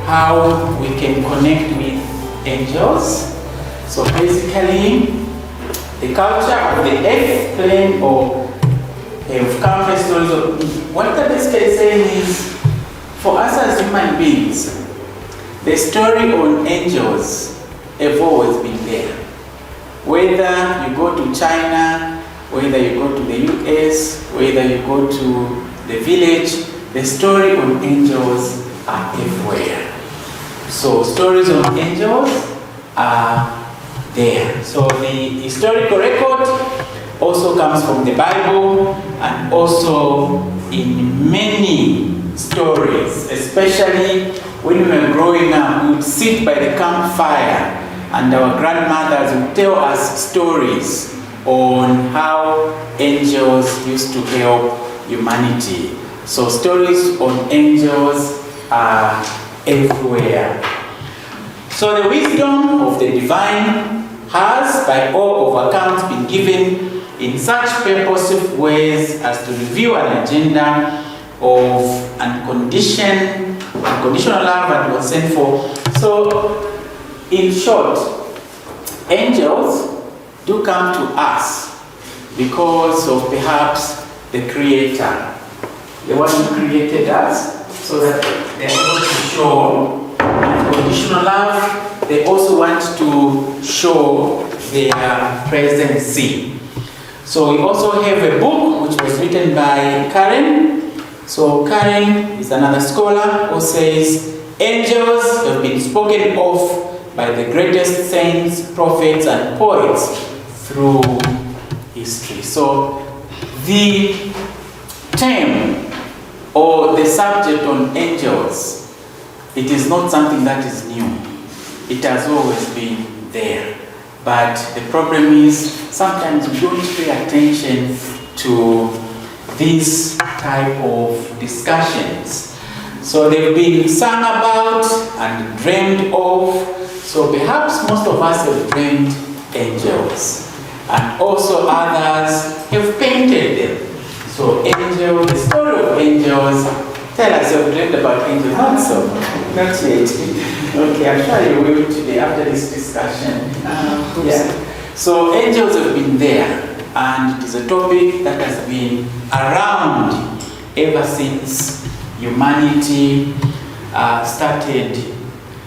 how we can connect with angels. So basically, the culture of the earth plane or have countless stories of what they're basically saying is, for us as human beings, the story on angels have always been there. Whether you go to China, whether you go to the US, whether you go to the village, the story on angels are everywhere. So stories on angels are there. So the historical record also comes from the Bible and also in many stories, especially when we were growing up, we would sit by the campfire and our grandmothers would tell us stories on how angels used to help humanity. So stories on angels are everywhere. So the wisdom of the divine has, by all of accounts, been given in such purposive ways as to reveal an agenda of unconditional love and consent for. So, in short, angels do come to us because of perhaps the Creator, the one who created us, so that they are able to show unconditional love. They also want to show their presence. So we also have a book which was written by Karen. So Karen is another scholar who says angels have been spoken of by the greatest saints, prophets, and poets through history. So the term or the subject on angels, it is not something that is new. It has always been there. But the problem is sometimes we don't pay attention to these type of discussions. So they've been sung about and dreamed of. So perhaps most of us have dreamed angels. And also others have painted them. So angels, the story of angels, tell us you've dreamed about angels. Not so, not yet. Okay, I'm sure you will today after this discussion. Yeah. So angels have been there, and it is a topic that has been around ever since humanity started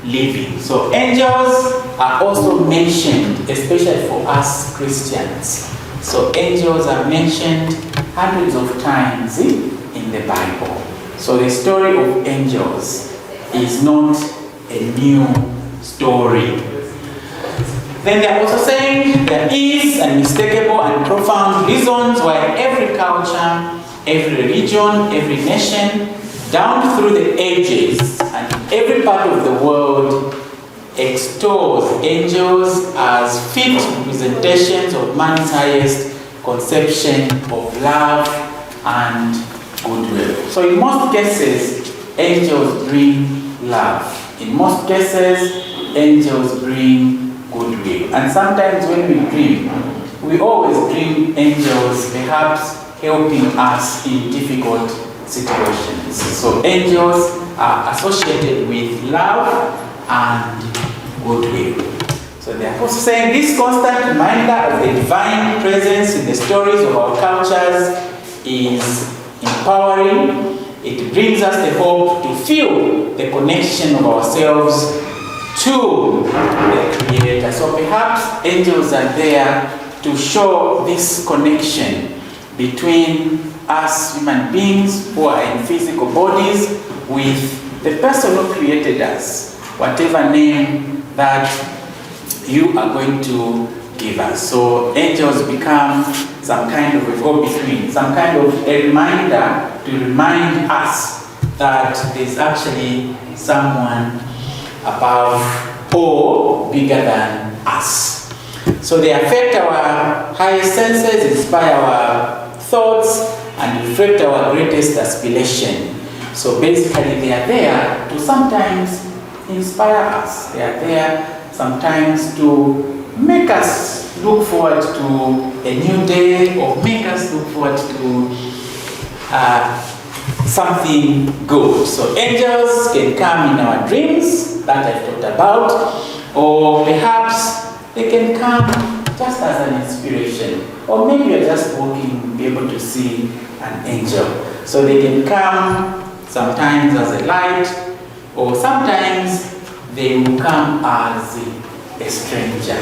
living. So angels are also mentioned, especially for us Christians. So angels are mentioned hundreds of times in the Bible. So the story of angels is not a new story. Then they're also saying there is unmistakable and profound reasons why every culture, every religion, every nation, down through the ages and every part of the world extols angels as fit representations of man's highest conception of love and goodwill. So in most cases, angels bring love. In most cases, angels bring goodwill. And sometimes when we dream, we always dream angels perhaps helping us in difficult situations. So angels are associated with love and goodwill. So they are also saying this constant reminder of the divine presence in the stories of our cultures is empowering. It brings us the hope to feel the connection of ourselves to the Creator. So perhaps angels are there to show this connection between us human beings who are in physical bodies with the person who created us, whatever name that you are going to give us. So angels become some kind of a go-between, some kind of a reminder to remind us that there's actually someone above or bigger than us. So they affect our highest senses, inspire our thoughts, and reflect our greatest aspiration. So basically they are there to sometimes inspire us. They are there sometimes to make us look forward to a new day, or make us look forward to something good. So angels can come in our dreams that I've talked about, or perhaps they can come just as an inspiration, or maybe you're just walking, be able to see an angel. So they can come sometimes as a light, or sometimes they will come as a stranger.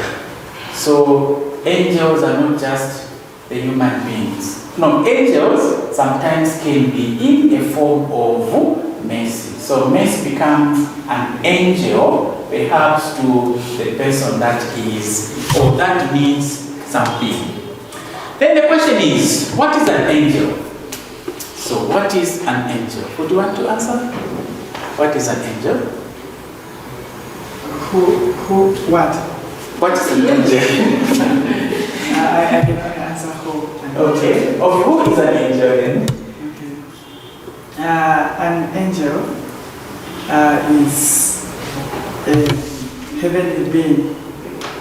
So angels are not just the human beings. No, angels sometimes can be in a form of mercy. So mercy becomes an angel, perhaps to the person that is, or that means something. Then the question is, what is an angel? So what is an angel? Would you want to answer? What is an angel? What? What is an angel? I cannot answer who. Okay. Okay, who is an angel then? Okay. An angel is a heavenly being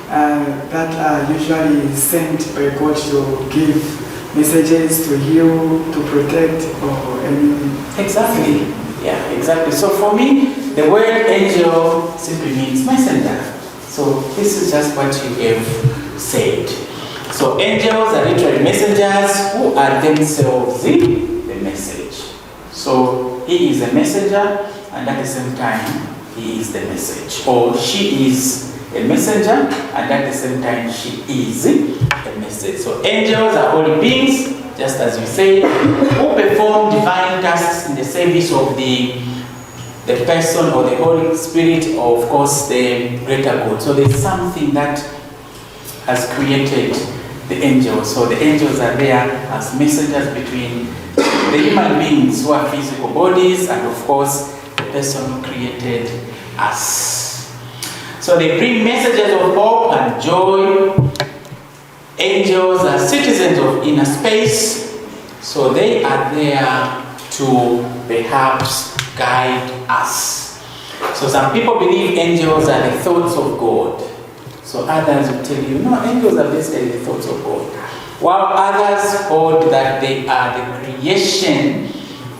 that are usually sent by God to give messages, to heal, to protect, or anything. Exactly. Yeah, exactly. So for me, the word angel simply means messenger. So this is just what you have said. So angels are literally messengers who are themselves the message. So he is a messenger, and at the same time, he is the message. Or she is a messenger, and at the same time, she is a message. So angels are holy beings, just as you say, who perform divine tasks in the service of the person or the Holy Spirit, or of course the greater good. So there's something that has created the angels. So the angels are there as messengers between the human beings who are physical bodies and of course the person who created us. So they bring messages of hope and joy. Angels are citizens of inner space, so they are there to perhaps guide us. So some people believe angels are the thoughts of God. So others will tell you, no, angels are basically the thoughts of God. While others hold that they are the creation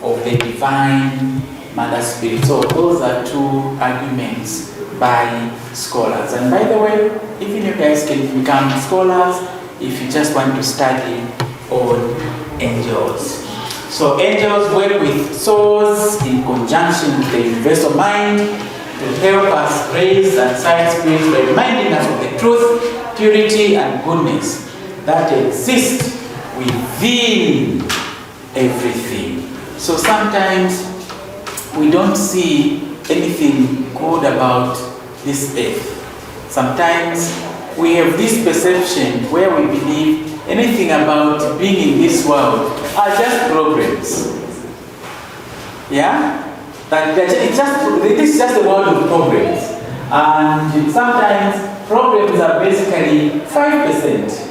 of the divine Mother Spirit. So those are two arguments by scholars. And by the way, even you guys can become scholars if you just want to study on angels. So angels work with souls in conjunction with the universal mind to help us raise and side spirits by reminding us of the truth, purity, and goodness that exist within everything. So sometimes we don't see anything good about this earth. Sometimes we have this perception where we believe anything about being in this world are just problems. Yeah? That this is just a world of problems. And sometimes problems are basically 5%.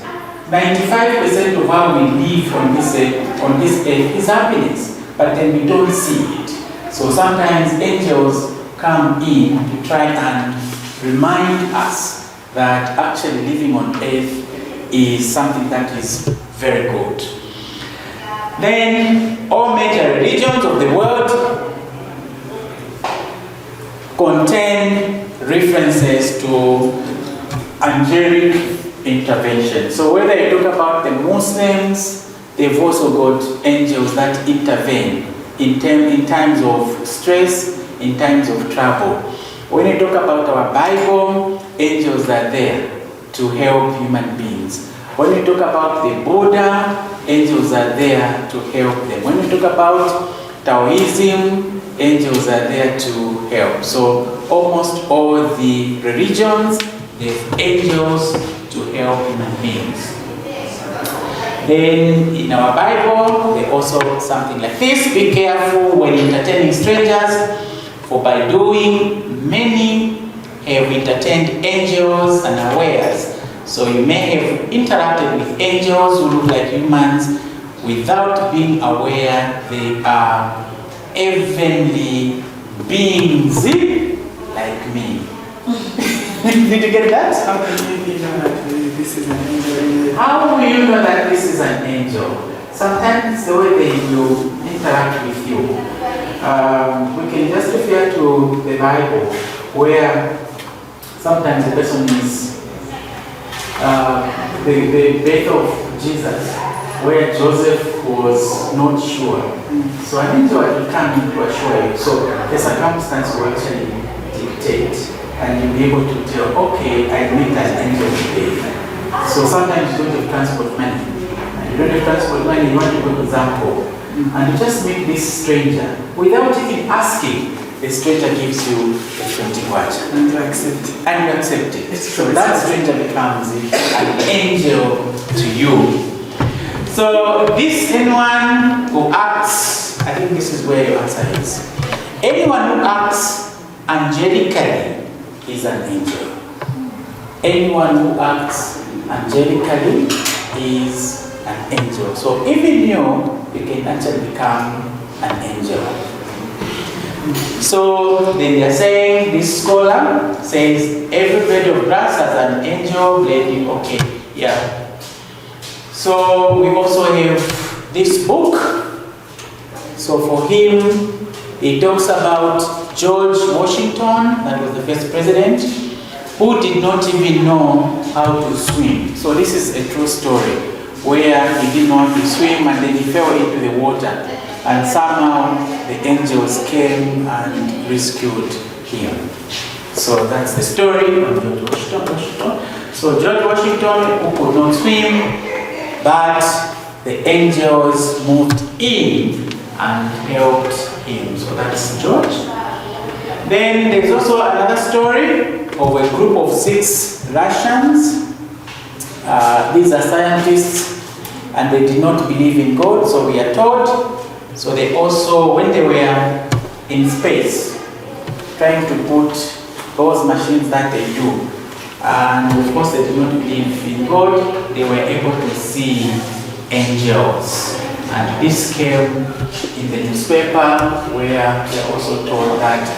95% of how we live on this earth is happiness, but then we don't see it. So sometimes angels come in to try and remind us that actually living on earth is something that is very good. Then all major religions of the world contain references to angelic intervention. So whether you talk about the Muslims, they've also got angels that intervene in times of stress, in times of trouble. When you talk about our Bible, angels are there to help human beings. When you talk about the Buddha, angels are there to help them. When you talk about Taoism, angels are there to help. So almost all the religions, there's angels to help human beings. Then in our Bible, there's also something like this: be careful when entertaining strangers, for by doing many have entertained angels unawares. So you may have interacted with angels who look like humans without being aware they are heavenly beings like me. Did you get that? How can you know that this is an angel? How will you know that this is an angel? Sometimes the way they will interact interact with you. We can just refer to the Bible, where sometimes the person is the birth of Jesus, where Joseph was not sure. So an angel will come in to assure you. So the circumstance will actually dictate, and you'll be able to tell, okay, I meet an angel today. So sometimes you don't have transport money. And you don't have transport money, you want to go to Zampo. And you just meet this stranger. Without even asking, the stranger gives you a 20 kwacha. And you accept it. And you accept it. So that stranger becomes an angel to you. So this anyone who acts, I think this is where your answer is. Anyone who acts angelically is an angel. Anyone who acts angelically is an angel. So even you can actually become an angel. So then they are saying, this scholar says every blade of grass has an angel blade. Okay, yeah. So we also have this book. So for him, he talks about George Washington, that was the first president, who did not even know how to swim. So this is a true story, where he didn't know how to swim and then he fell into the water. And somehow the angels came and rescued him. So that's the story of George Washington. So George Washington, who could not swim, but the angels moved in and helped him. So that's George. Then there's also another story of a group of 6 Russians. These are scientists and they did not believe in God, so we are told. So they also, when they were in space, trying to put those machines that they do, and of course they did not believe in God, they were able to see angels. And this came in the newspaper, where they are also told that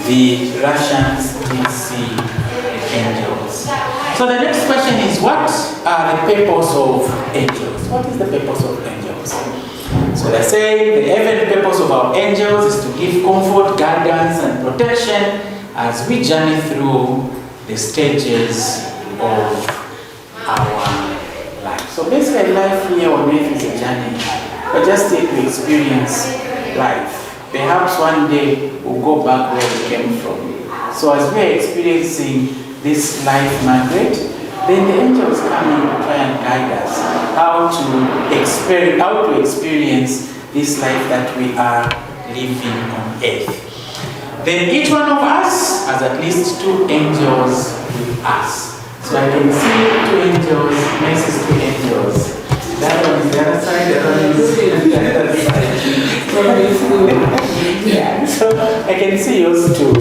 the Russians did see the angels. So the next question is, what are the purpose of angels? What is the purpose of angels? So they say the heavenly purpose of our angels is to give comfort, guidance, and protection as we journey through the stages of our life. So basically, life here on earth is a journey. But just take to experience life. Perhaps one day we'll go back where we came from. So as we are experiencing this life, Margaret, then the angels come in to try and guide us how to experience this life that we are living on earth. Then each one of us has at least 2 angels with us. So I can see 2 angels, next is 2 angels. That one is the other side, that one is the other side. Yeah, so I can see yours too.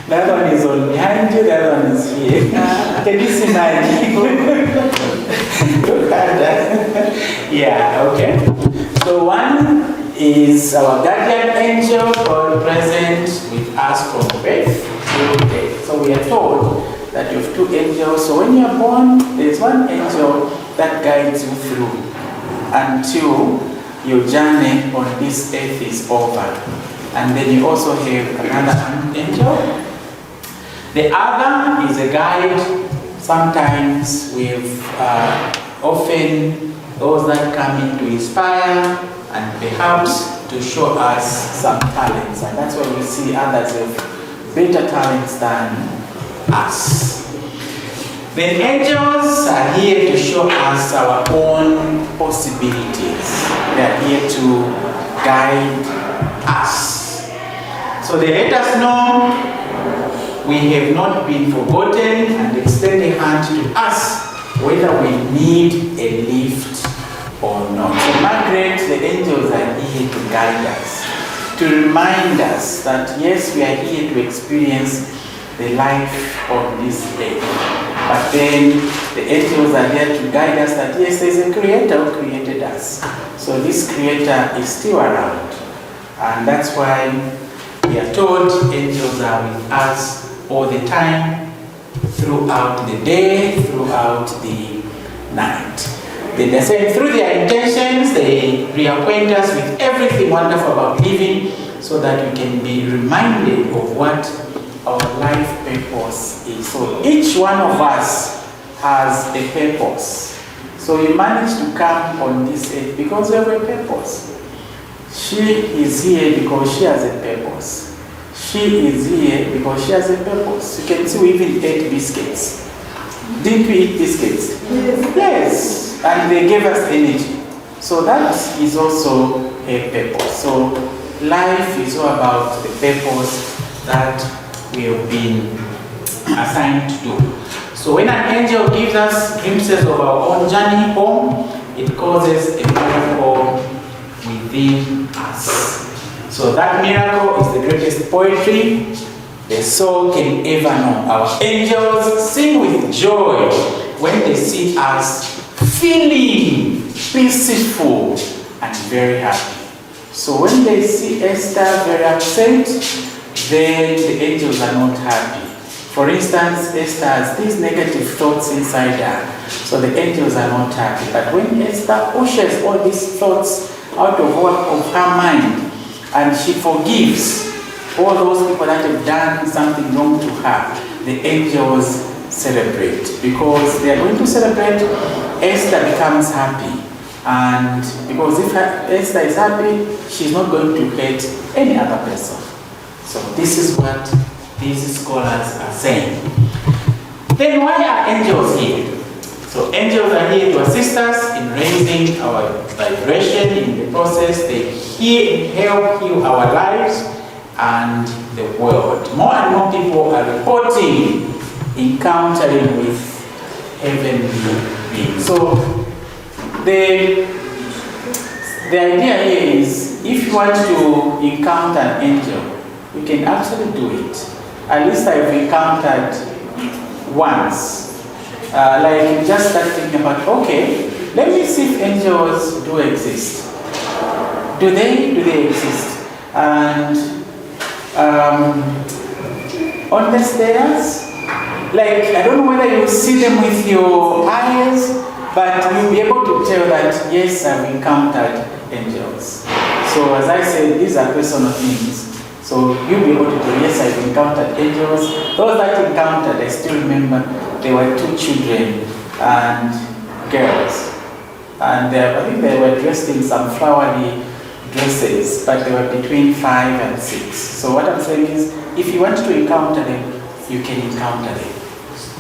That one is on behind you, that one is here. Can you see mine? Look at that. Yeah, okay. So one is our guardian angel, God present with us from birth till death. So we are told that you have 2 angels. So when you are born, there is one angel that guides you through until your journey on this earth is over. And then you also have another angel. The other is a guide. Sometimes we've often those that come in to inspire and perhaps to show us some talents. And that's why we see others have better talents than us. The angels are here to show us our own possibilities. They are here to guide us. So they let us know we have not been forgotten and extend a hand to us whether we need a lift or not. So Margaret, the angels are here to guide us, to remind us that yes, we are here to experience the life on this earth. But then the angels are there to guide us that yes, there is a creator who created us. So this creator is still around. And that's why we are told angels are with us all the time, throughout the day, throughout the night. Then they say through their intentions, they reacquaint us with everything wonderful about living so that we can be reminded of what our life purpose is. So each one of us has a purpose. So you managed to come on this earth because you have a purpose. She is here because she has a purpose. She is here because she has a purpose. You can see we even ate biscuits. Didn't we eat biscuits? Yes. And they gave us energy. So that is also a purpose. So life is all about the purpose that we have been assigned to do. So when an angel gives us glimpses of our own journey home, it causes a miracle within us. So that miracle is the greatest poetry the soul can ever know. Our angels sing with joy when they see us feeling peaceful and very happy. So when they see Esther very upset, then the angels are not happy. For instance, Esther has these negative thoughts inside her, so the angels are not happy. But when Esther pushes all these thoughts out of her mind, and she forgives all those people that have done something wrong to her, the angels celebrate. Because they are going to celebrate, Esther becomes happy. And because if Esther is happy, she's not going to hate any other person. So this is what these scholars are saying. Then why are angels here? So angels are here to assist us in raising our vibration in the process. They here and help heal our lives and the world. More and more people are reporting encountering with heavenly beings. So the idea here is, if you want to encounter an angel, you can actually do it. At least I've encountered once. Like just start thinking about, okay, let me see if angels do exist. Do they exist? And on the stairs, like, I don't know whether you see them with your eyes, but you'll be able to tell that, yes, I've encountered angels. So as I said, these are personal things. So you'll be able to tell, yes, I've encountered angels. Those that encountered, I still remember, there were 2 children and girls. And I think they were dressed in some flowery dresses, but they were between 5 and 6. So what I'm saying is, if you want to encounter them, you can encounter them.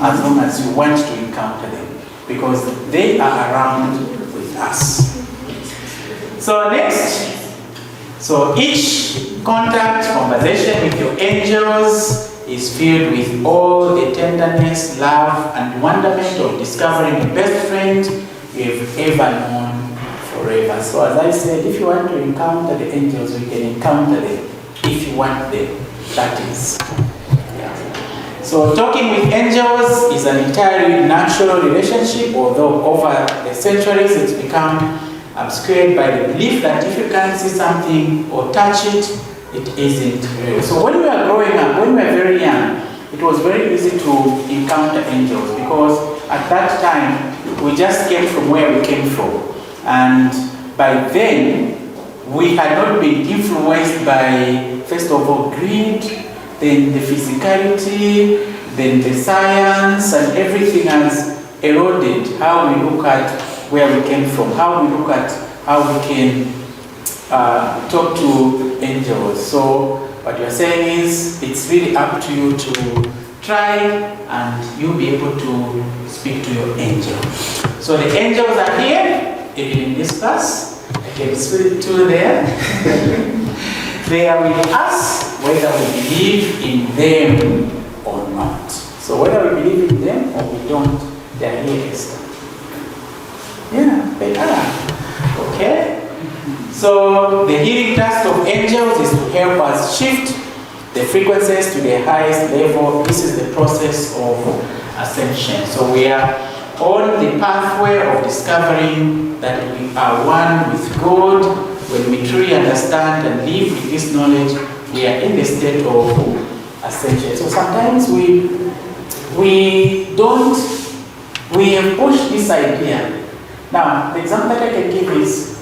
As long as you want to encounter them. Because they are around with us. So next, so each contact, conversation with your angels is filled with all the tenderness, love, and wonderment of discovering the best friend you have ever known forever. So as I said, if you want to encounter the angels, we can encounter them. If you want them, that is. Yeah. So talking with angels is an entirely natural relationship, although over the centuries it's become obscured by the belief that if you can't see something or touch it, it isn't real. So when we were growing up, when we were very young, it was very easy to encounter angels because at that time, we just came from where we came from. And by then, we had not been influenced by, first of all, greed, then the physicality, then the science, and everything has eroded how we look at where we came from, how we look at how we can talk to angels. So what you're saying is, it's really up to you to try and you'll be able to speak to your angel. So the angels are here, even in this class. I can see 2 there. They are with us, whether we believe in them or not. So whether we believe in them or we don't, they are here. Yeah, they are. Okay? So the healing task of angels is to help us shift the frequencies to the highest level. This is the process of ascension. So we are on the pathway of discovering that we are one with God. When we truly understand and live with this knowledge, we are in the state of ascension. So sometimes we have pushed this idea. Now, the example that I can give is,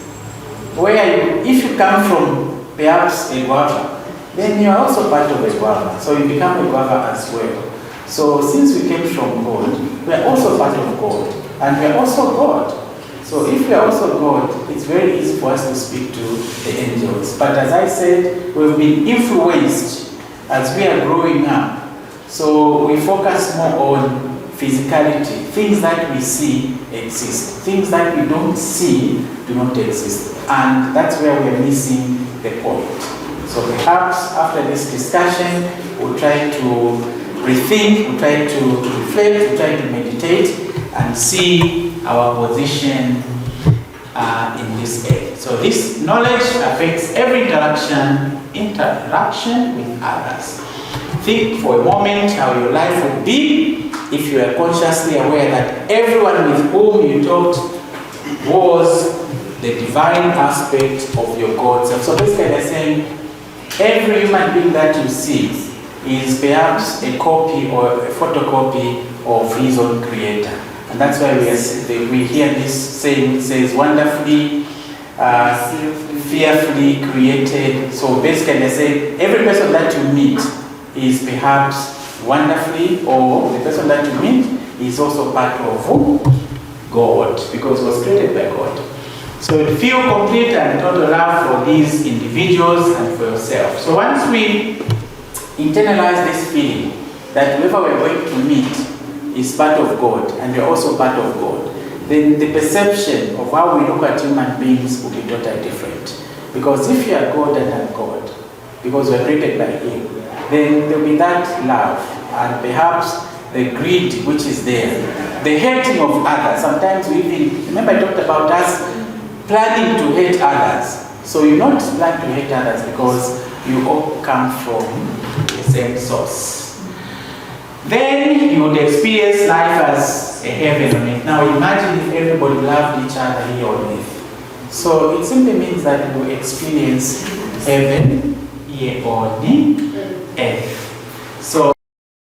if you come from perhaps a guava, then you are also part of a guava. So you become a guava as well. So since we came from God, we are also part of God. And we are also God. So if we are also God, it's very easy for us to speak to the angels. But as I said, we've been influenced as we are growing up. So we focus more on physicality. Things that we see exist. Things that we don't see do not exist. And that's where we are missing the point. So perhaps after this discussion, we'll try to rethink, we'll try to reflect, we'll try to meditate and see our position in this area. So this knowledge affects every interaction with others. Think for a moment how your life would be if you are consciously aware that everyone with whom you talked was the divine aspect of your God. So basically they're saying every human being that you see is perhaps a copy or a photocopy of his own creator. And that's why we hear this saying, it says wonderfully, fearfully created. So basically they say every person that you meet is perhaps wonderfully, or the person that you meet is also part of God, because it was created by God. So you feel complete and total love for these individuals and for yourself. So once we internalize this feeling that whoever we're going to meet is part of God and we're also part of God, then the perception of how we look at human beings will be totally different. Because if you are God and I'm God, because we're created by Him, then there will be that love and perhaps the greed which is there, the hating of others. Sometimes we even, remember I talked about us planning to hate others. So you not plan to hate others because you all come from the same source. Then you would experience life as a heaven on earth. Now imagine if everybody loved each other here on earth. So it simply means that you experience heaven here on earth. So